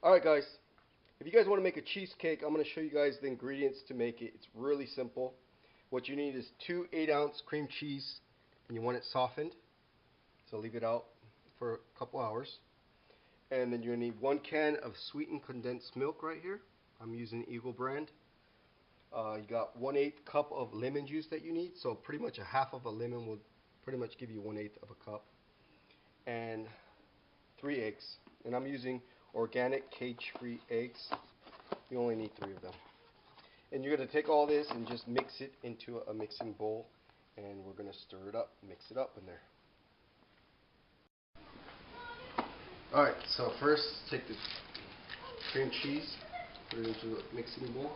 Alright guys, if you guys want to make a cheesecake, I'm going to show you guys the ingredients to make it. It's really simple. What you need is 2 8-ounce cream cheese, and you want it softened, so leave it out for a couple hours. And then you're going to need 1 can of sweetened condensed milk right here. I'm using Eagle brand. You got 1/8 cup of lemon juice that you need, so pretty much a half of a lemon will pretty much give you 1/8 of a cup. And 3 eggs, and I'm using organic cage-free eggs. You only need 3 of them. And you're going to take all this and just mix it into a mixing bowl, and we're going to stir it up, mix it up in there. Alright, so first take the cream cheese, put it into a mixing bowl.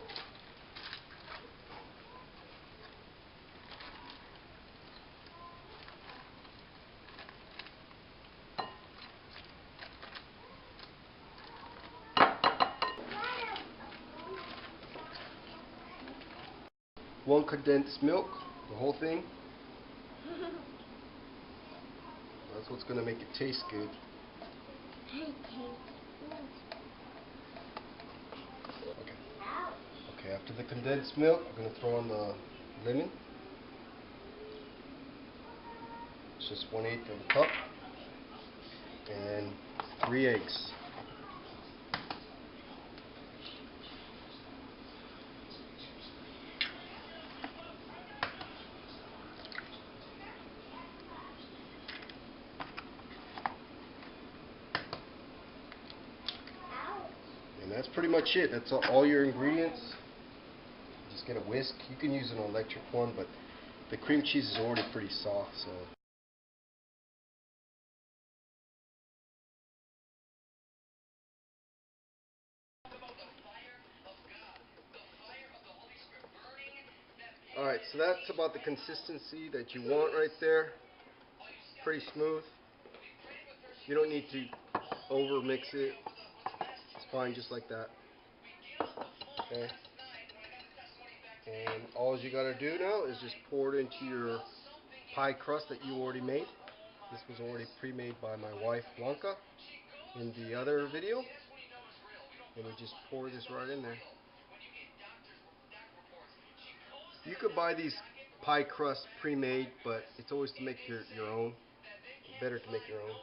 One condensed milk, the whole thing. That's what's going to make it taste good. Okay, after the condensed milk, we're going to throw in the lemon. It's just 1/8 of a cup. And 3 eggs. And that's pretty much it. That's all your ingredients. Just get a whisk. You can use an electric one, but the cream cheese is already pretty soft, so. Alright, so that's about the consistency that you want right there. Pretty smooth. You don't need to over mix it. It's fine just like that. Okay. And all you gotta do now is just pour it into your pie crust that you already made. This was already pre-made by my wife Blanca in the other video. And we just pour this right in there. You could buy these pie crusts pre-made, but it's always to make your own. Better to make your own.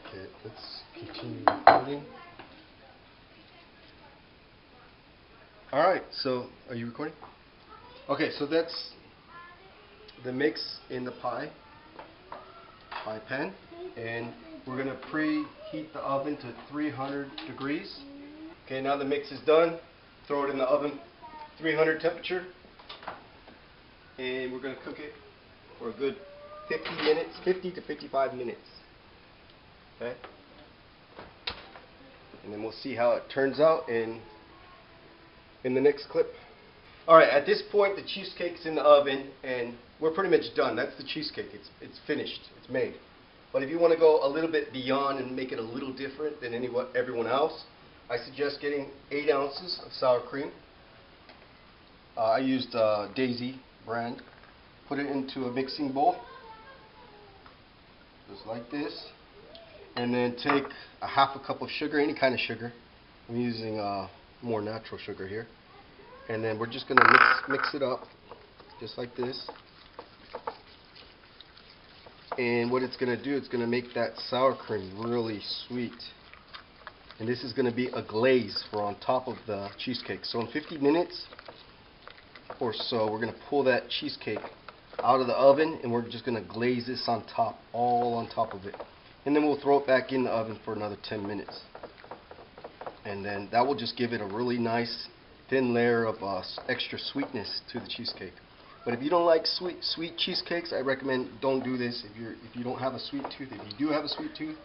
Okay, let's continue recording. Alright, so are you recording? Okay, so that's the mix in the pie pan, and we're going to preheat the oven to 300 degrees. Okay, now the mix is done. Throw it in the oven, 300 temperature, and we're going to cook it for a good 50 minutes, 50 to 55 minutes. Okay, and then we'll see how it turns out in the next clip. Alright, at this point the cheesecake's in the oven and we're pretty much done. That's the cheesecake. It's finished. It's made. But if you want to go a little bit beyond and make it a little different than everyone else, I suggest getting 8 ounces of sour cream. I used Daisy brand. Put it into a mixing bowl, just like this. And then take a half a cup of sugar, any kind of sugar. I'm using more natural sugar here. And then we're just going to mix it up, just like this. And what it's going to do, it's going to make that sour cream really sweet. And this is going to be a glaze for on top of the cheesecake. So in 50 minutes or so, we're going to pull that cheesecake out of the oven, and we're just going to glaze this on top, all on top of it. And then we'll throw it back in the oven for another 10 minutes. And then that will just give it a really nice thin layer of extra sweetness to the cheesecake. But if you don't like sweet cheesecakes, I recommend don't do this. If you don't have a sweet tooth, if you do have a sweet tooth,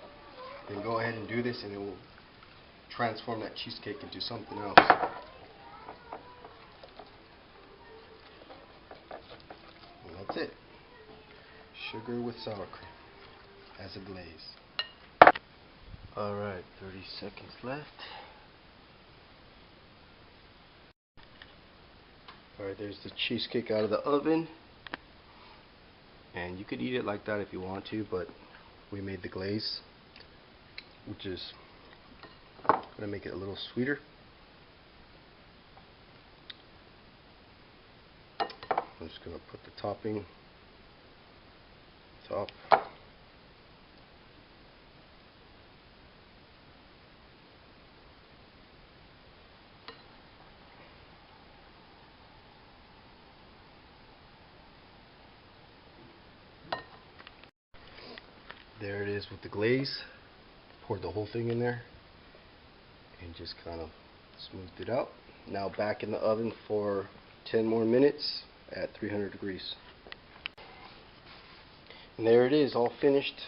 then go ahead and do this, and it will transform that cheesecake into something else. And that's it. Sugar with sour cream as a glaze. Alright, 30 seconds left. Alright, there's the cheesecake out of the oven. And you could eat it like that if you want to, but we made the glaze, which is going to make it a little sweeter. I'm just going to put the topping top. There it is with the glaze. Poured the whole thing in there and just kind of smoothed it out. Now back in the oven for 10 more minutes at 300 degrees. And there it is, all finished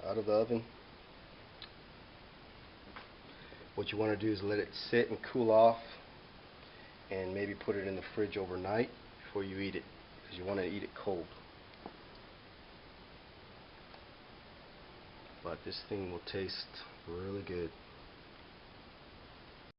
out of the oven. What you want to do is let it sit and cool off, and maybe put it in the fridge overnight before you eat it, because you want to eat it cold. But this thing will taste really good.